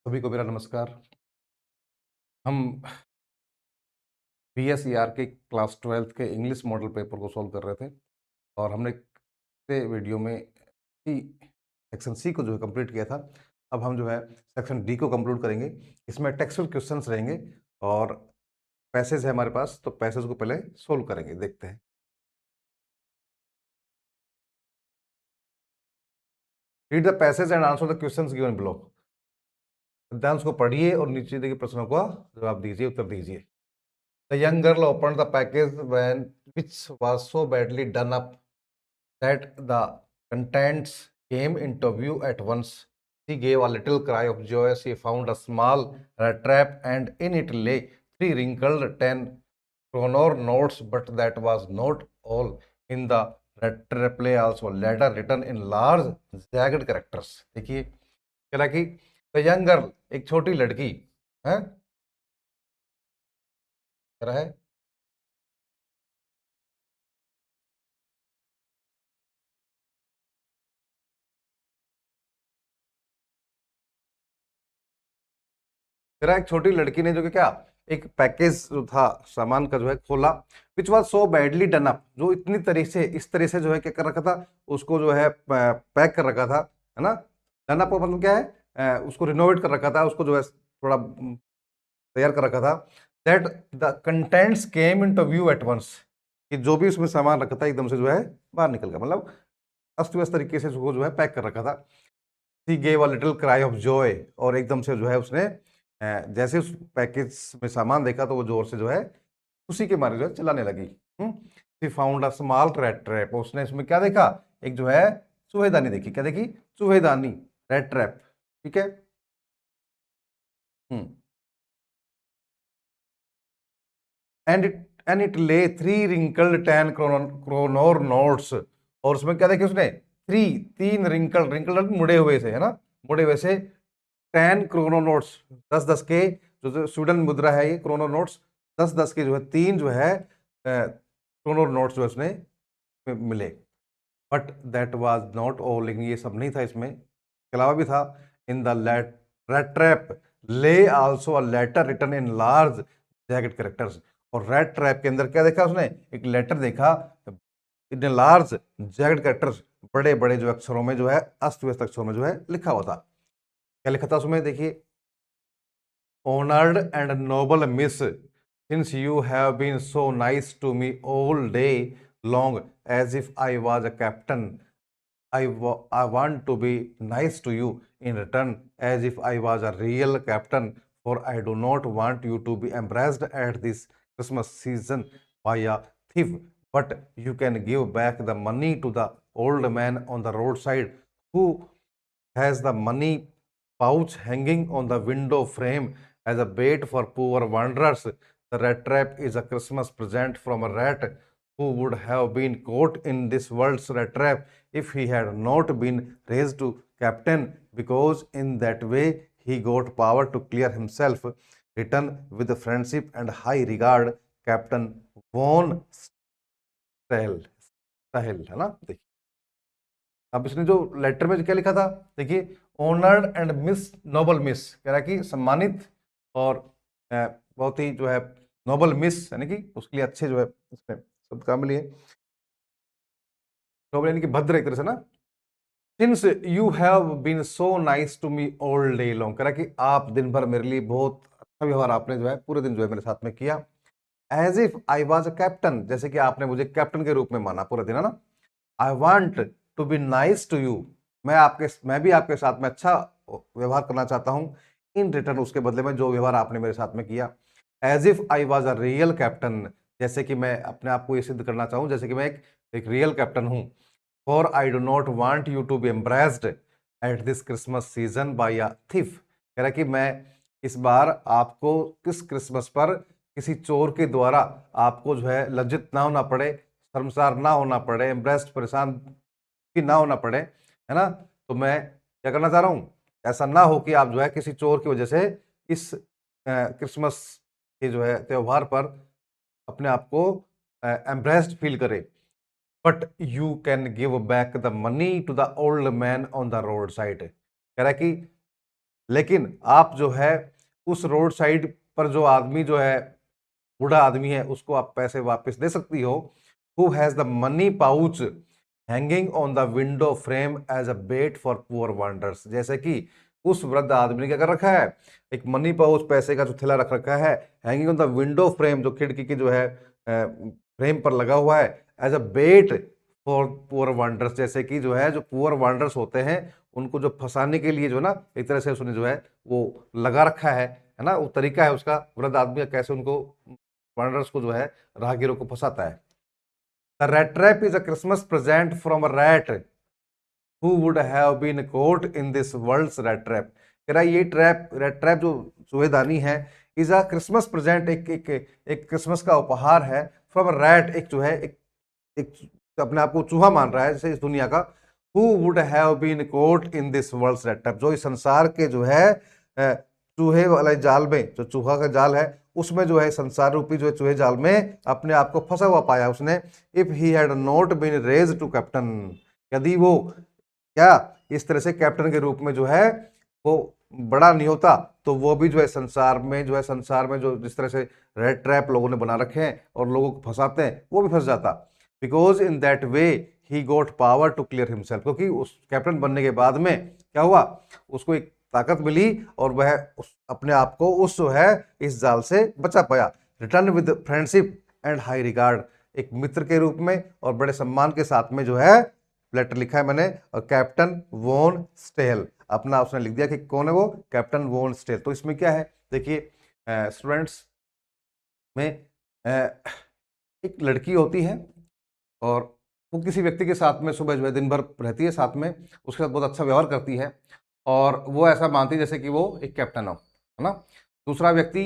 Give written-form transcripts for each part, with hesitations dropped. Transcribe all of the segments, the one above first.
सभी को मेरा नमस्कार। हम बीएसईआर के क्लास 12th के इंग्लिश मॉडल पेपर को सॉल्व कर रहे थे और हमने पिछले वीडियो में सी सेक्शन सी को जो है कंप्लीट किया था। अब हम जो है सेक्शन डी को कंक्लूड करेंगे। इसमें टेक्सुअल क्वेश्चंस रहेंगे और पैसेज है हमारे पास, तो पैसेज को पहले सोल्व करेंगे। देखते हैं। Read the passage and answer the questions given below. पद्यांश को पढ़िए और नीचे दिए प्रश्नों का जवाब दीजिए, उत्तर दीजिए। The young girl opened the package which was so badly done up that the contents came into view at once. She gave a little cry of joy. She found a small rat trap, and in it lay three wrinkled 10 kroner notes. But that was not all. In the rat trap lay also a letter written in large jagged characters. देखिए कह रहा कि the young girl, एक छोटी लड़की है, कह रहा है तेरा एक छोटी लड़की ने जो कि क्या एक पैकेज जो था सामान का जो है खोला, which was so badly done up, जो इतनी इस तरह से जो है क्या कर रखा था, उसको जो है पैक कर रखा था, है ना। डन अप मतलब क्या है, उसको रिनोवेट कर रखा था, उसको जो है थोड़ा तैयार कर रखा था। That the contents came into view at once, कि जो भी उसमें सामान रखा था एकदम से जो है बाहर निकल गया, मतलब अस्त व्यस्त तरीके से उसको जो है पैक कर रखा था। सी gave a little cry of Joy, और एकदम से जो है उसने जैसे उस पैकेज में सामान देखा तो वो जोर से जो है उसी के मारे जो है चिल्लाने लगी। She found a small red trap, उसने इसमें क्या देखा, एक जो है चूहेदानी देखी। क्या देखी? चूहेदानी, रेड ट्रैप। ठीक है। एंड इट ले थ्री रिंकल्ड 10 kroner नोट्स, और उसमें क्या देखी उसने, तीन रिंकल्ड, रिंकल्ड मुड़े हुए से, है ना, मुड़े हुए से 10 kroner नोट्स, 10-10 के जो स्वीडन मुद्रा है, ये क्रोनो नोट्स 10-10 के जो है तीन जो है क्रोनो नोट्स जो है उसने मिले। But that was not all, लेकिन ये सब नहीं था, इसमें के अलावा भी था। In the rat trap lay also a letter written in large jagged characters, और रेड ट्रैप के अंदर क्या देखा उसने, एक लेटर देखा इन लार्ज जैकेट कैरेक्टर्स, बड़े बड़े जो अक्षरों में जो है, अस्त व्यस्त अक्षरों में जो है लिखा हुआ था। क्या लिखा था उसमें, देखिए। Honored and noble miss, since you have been so nice to me all day long, as if I was a captain, I want to be nice to you in return, as if I was a real captain, for I do not want you to be embarrassed at this Christmas season by a thief, but you can give back the money to the old man on the roadside who has the money pouch hanging on the window frame as a bait for poor wanderers. The rat trap is a Christmas present from a rat who would have been caught in this world's rat trap if he had not been raised to captain, because in that way he got power to clear himself. Written with friendship and high regard, Captain Von Stahel, Stahel, है ना। देखिए अब इसने जो letter में क्या लिखा था, देखिए। Honoured and miss, noble miss, कह रहा है कि सम्मानित और बहुत ही जो है नोबल मिस, यानी कि उसके लिए अच्छे जो है इसमें शब्द काम लिए। नोबल यानी कि भद्र एक तरह से ना। Since you have been so nice to me all day long, कह रहा है कि आप दिन भर मेरे लिए बहुत अच्छा व्यवहार आपने जो है पूरे दिन जो है मेरे साथ में किया। As if I was a captain, जैसे कि आपने मुझे कैप्टन के रूप में माना पूरा दिन, है ना। I want to be nice to you, मैं भी आपके साथ में अच्छा व्यवहार करना चाहता हूं, इन रिटर्न, उसके बदले में जो व्यवहार आपने मेरे साथ में किया। As if I was a real captain, जैसे कि मैं अपने आप को ये सिद्ध करना चाहूं जैसे कि मैं एक रियल कैप्टन हूं। For I do not want you to be embarrassed at this Christmas season by a thief, कह रहा कि मैं इस बार आपको किस क्रिसमस पर किसी चोर के द्वारा आपको जो है लज्जित ना होना पड़े, शर्मसार ना होना पड़े, एम्ब्रेस्ड, परेशान भी ना होना पड़े, है ना। तो मैं क्या करना चाह रहा हूं, ऐसा ना हो कि आप जो है किसी चोर की वजह से इस क्रिसमस के जो है त्योहार पर अपने आप को एम्ब्रेस्ड फील करें। But you can give back the money to the old man on the road side, कह रहा है कि लेकिन आप जो है उस रोड साइड पर जो आदमी जो है, बूढ़ा आदमी है, उसको आप पैसे वापस दे सकती हो। Who has the money pouch hanging on the window frame as a bait for poor wanderers. जैसे कि उस वृद्ध आदमी ने क्या कर रखा है, एक मनी पाउच, पैसे का जो थैला रख रखा है, hanging on the window frame, जो खिड़की की जो है फ्रेम पर लगा हुआ है, as a bait for poor wanderers. जैसे कि जो है जो पुअर वांडर्स होते हैं उनको जो फंसाने के लिए जो ना एक तरह से उसने जो है वो लगा रखा है ना, वो तरीका है उसका, वृद्ध आदमी का कैसे उनको वांडरर्स को जो है, राहगीरों को फंसाता है। The rat trap is a Christmas present from a rat who would have been caught in this world's rat trap. कह रहा है ये ट्रैप, रैट ट्रैप जो चूहेदानी है, इज अ क्रिसमस प्रेजेंट, एक क्रिसमस का उपहार है, फ्रॉम अ रैट, एक जो है एक अपने आप को चूहा मान रहा है जैसे इस दुनिया का, who would have been caught in this world's rat trap, जो इस संसार के जो है चूहे वाले जाल में, जो चूहा का जाल है उसमें जो है, संसार रूपी जो है चूहे जाल में अपने आप को फंसा हुआ पाया उसने। If he had not been raised to captain, यदि वो क्या इस तरह से कैप्टन के रूप में जो है वो बड़ा नहीं होता, तो वो भी जो है संसार में जो है, संसार में जो जिस तरह से रेड ट्रैप लोगों ने बना रखे हैं और लोगों को फंसाते हैं, वो भी फंस जाता। Because in that way he got power to clear himself, क्योंकि उस कैप्टन बनने के बाद में क्या हुआ, उसको एक ताकत मिली और वह अपने आप को उस जो है इस जाल से बचा पाया। Return with friendship and high regard, एक मित्र के रूप में और बड़े सम्मान के साथ में जो है लेटर लिखा है मैंने, और कैप्टन वोन स्टेल, अपना उसने लिख दिया कि कौन है वो, कैप्टन वोन स्टेल। तो इसमें क्या है देखिए स्टूडेंट्स में एक लड़की होती है और वो किसी व्यक्ति के साथ में सुबह जो है दिन भर रहती है साथ में, उसके साथ बहुत अच्छा व्यवहार करती है और वो ऐसा मानती है जैसे कि वो एक कैप्टन हो, है ना। दूसरा व्यक्ति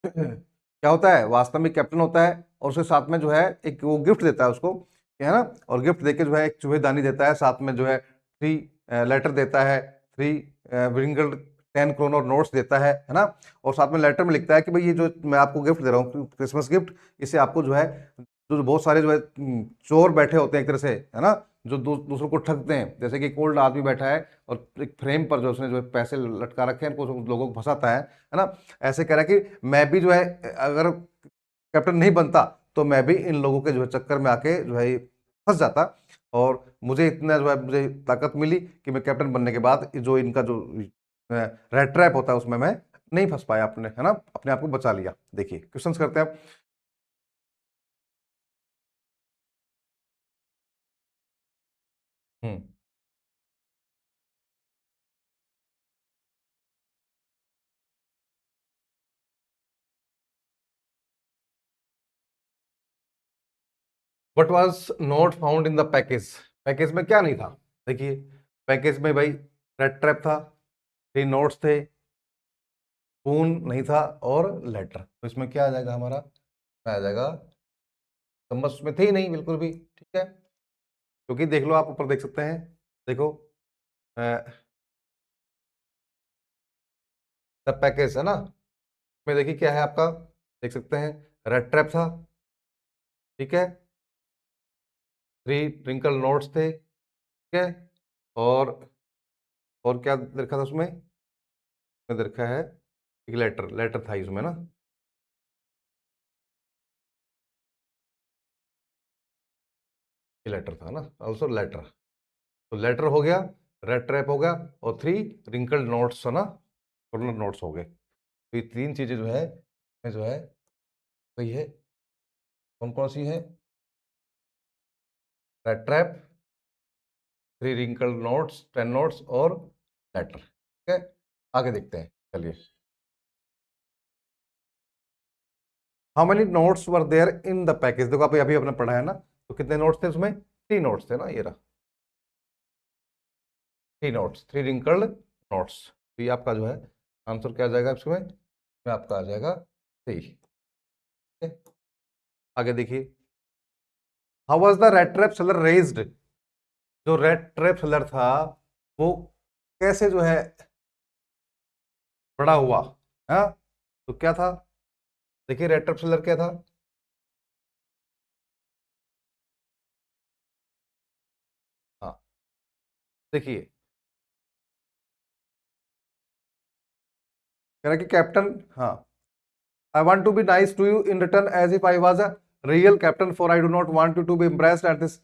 क्या होता है, वास्तव में कैप्टन होता है और उसके साथ में जो है एक वो गिफ्ट देता है उसको, है ना, और गिफ्ट देके जो है एक चूहेदानी देता है, साथ में जो है 3 लेटर देता है, 3 रिंगल 10 क्रोनर नोट्स देता है ना। और साथ में लेटर में लिखता है कि भाई ये जो मैं आपको गिफ्ट दे रहा हूँ क्रिसमस गिफ्ट, इसे आपको जो है जो बहुत सारे जो है चोर बैठे होते हैं एक तरह से, है ना, जो दूसरों को ठगते हैं, जैसे कि एक ओल्ड आदमी बैठा है और एक फ्रेम पर जो उसने जो है पैसे लटका रखे हैं, उनको लोगों को फंसाता है ना। ऐसे कह रहा है कि मैं भी जो है अगर कैप्टन नहीं बनता तो मैं भी इन लोगों के जो है चक्कर में आके जो है फंस जाता, और मुझे इतना जो है मुझे ताकत मिली कि मैं कैप्टन बनने के बाद जो इनका जो रेड ट्रैप होता है उसमें मैं नहीं फंस पाया, अपने है ना, अपने आप को बचा लिया। देखिए क्वेश्चंस करते हैं आप। Hmm. What was not found in the package, package में क्या नहीं था, देखिए पैकेज में भाई रेड ट्रैप था, 3 नोट्स थे, फोन नहीं था और लेटर, तो इसमें क्या आ जाएगा हमारा, आ जाएगा चम्मच में थे ही नहीं बिल्कुल भी, ठीक है। क्योंकि देख लो आप ऊपर देख सकते हैं, देखो द पैकेज है ना, में देखिए क्या है आपका, देख सकते हैं रेड ट्रैप था, ठीक है, 3 रिंकल नोट्स थे, ठीक है, और और क्या लिखा था उसमें, लिखा है एक लेटर, लेटर था इसमें ना, ये लेटर था ना, ऑल्सो लेटर, तो लेटर हो गया, रेड ट्रैप हो गया, और 3 रिंकल नोट्स है ना, कॉर्नर नोट्स हो गए। तो ये 3 चीजें जो है इसमें जो है वही है, कौन कौन सी है, rat trap, 3 wrinkled notes, 10 notes और लेटर, ठीक है। आगे देखते हैं चलिए। How many notes were there in the package, देखो अभी अभी अपने पढ़ा है ना, तो कितने नोट्स थे उसमें, 3 नोट्स थे ना, ये रहा 3 नोट्स, 3 रिंकल्ड नोट्स। तो ये आपका जो है आंसर क्या आ जाएगा इसमें, आपका आ जाएगा सही, ठीक है। आगे देखिए, how was the rat trap seller raised, जो रेड ट्रैप सेलर था वो कैसे जो है बड़ा हुआ, हाँ, तो क्या था, देखिए रेड ट्रैप सेलर क्या था, हाँ देखिए कह रहा है कि कैप्टन, हाँ, I want to be nice to you in return as if I was a real captain, for I do not want you to be impressed at this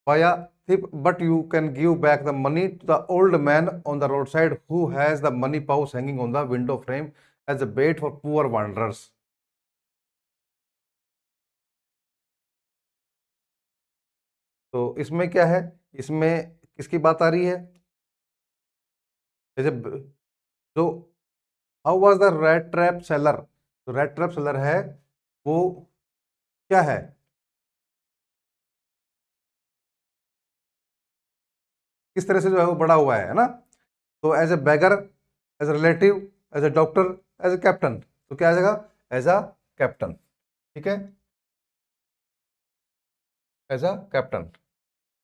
by a thief, but you can give back the money to the old man on the roadside who has the money pouch hanging on the window frame as a bait for poor wanderers. तो इसमें क्या है, इसमें किसकी बात आ रही है, जैसे जो how was the rat trap seller, तो रेड ट्रैप सेलर है वो क्या है, किस तरह से जो है वो बड़ा हुआ है ना, तो as a beggar, as a relative, as a doctor, as a captain, तो क्या आ जाएगा, एज अ कैप्टन, ठीक है, एज अ कैप्टन।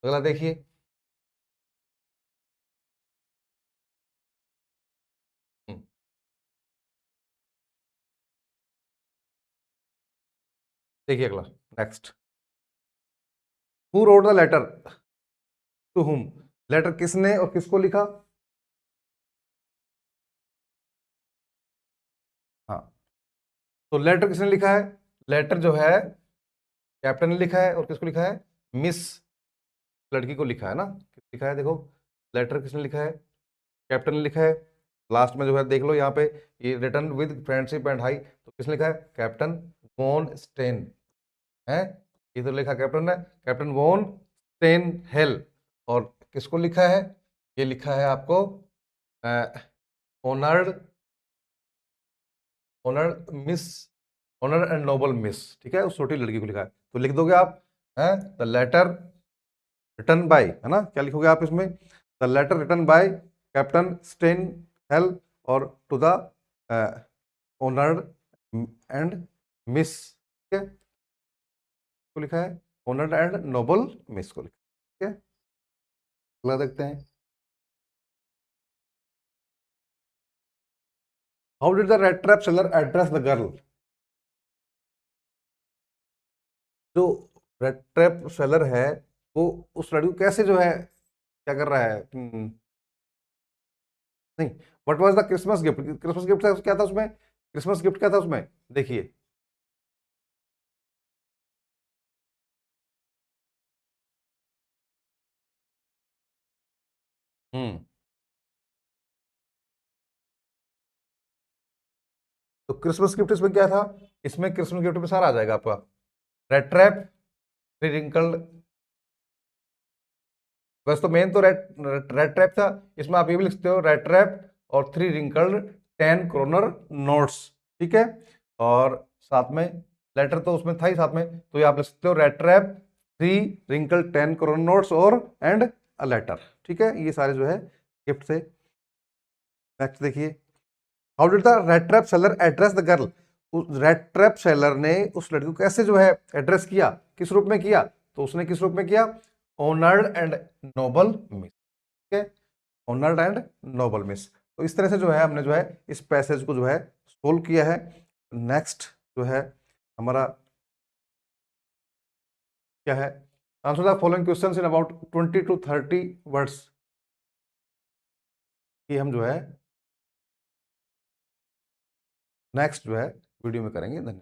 अगला देखिए, हम्म, देखिए अगला, next, who wrote the letter to whom, letter किसने और किसको लिखा, हाँ, तो लेटर किसने लिखा है, लेटर जो है कैप्टन ने लिखा है, और किसको लिखा है, मिस लड़की को लिखा है ना, किस लिखा है, देखो लेटर किसने लिखा है, कैप्टन ने लिखा है, लास्ट में जो है देख लो यहाँ पे, ये return with friendship and high, तो किसने लिखा है, कैप्टन वॉन स्टेन है, ये तो लिखा कैप्टन है, कैप्टन वॉन स्टेन हेल, और किसको लिखा है, ये लिखा है आपको honoured, honoured miss, honour and noble miss, ठीक है, उस छोटी लड़की को लिखा है, तो लिख दोगे आप, हैं, द लेटर रिटर्न बाय, है ना, क्या लिखोगे आप इसमें, the letter written by captain Stan Hale और to the honoured and miss, ठीक है, को लिखा है, ऑनर्ड एंड नोबल मिस को लिखा है, ठीक है, अगला देखते हैं, how did the rat trap seller address the girl, जो रेड ट्रैप सेलर है वो उस लड़की को कैसे जो है क्या कर रहा है, नहीं, what was the Christmas gift, Christmas gift क्या था उसमें, क्रिसमस गिफ्ट क्या था उसमें, देखिए, हम्म, तो क्रिसमस गिफ्ट इसमें क्या था, इसमें क्रिसमस गिफ्ट में सारा आ जाएगा आपका, रेड ट्रैप, थ्री रिंकल्ड, वैसे तो मेन तो रेड रेड ट्रैप था, इसमें आप ये भी लिख सकते हो रेड ट्रैप और थ्री रिंकल्ड 10 क्रोनर नोट्स, ठीक है, और साथ में लेटर तो उसमें था ही साथ में, तो ये आप लिख सकते हो rat trap, three wrinkled 10 kroner notes और एंड अ लेटर, ठीक है, ये सारे जो है गिफ्ट से। नेक्स्ट देखिए, how did the rat trap seller address the girl, उस रेड ट्रैप सेलर ने उस लड़की को कैसे जो है एड्रेस किया, किस रूप में किया, तो उसने किस रूप में किया, ऑनर्ड एंड नोबल मिस, ठीक है, ऑनर्ड एंड नोबल मिस, तो इस तरह से जो है हमने जो है इस पैसेज को जो है सोल्व किया है। नेक्स्ट जो है हमारा क्या है, answer the following questions in about 20 to 30 words, की हम जो है नेक्स्ट जो है वीडियो में करेंगे। धन्यवाद।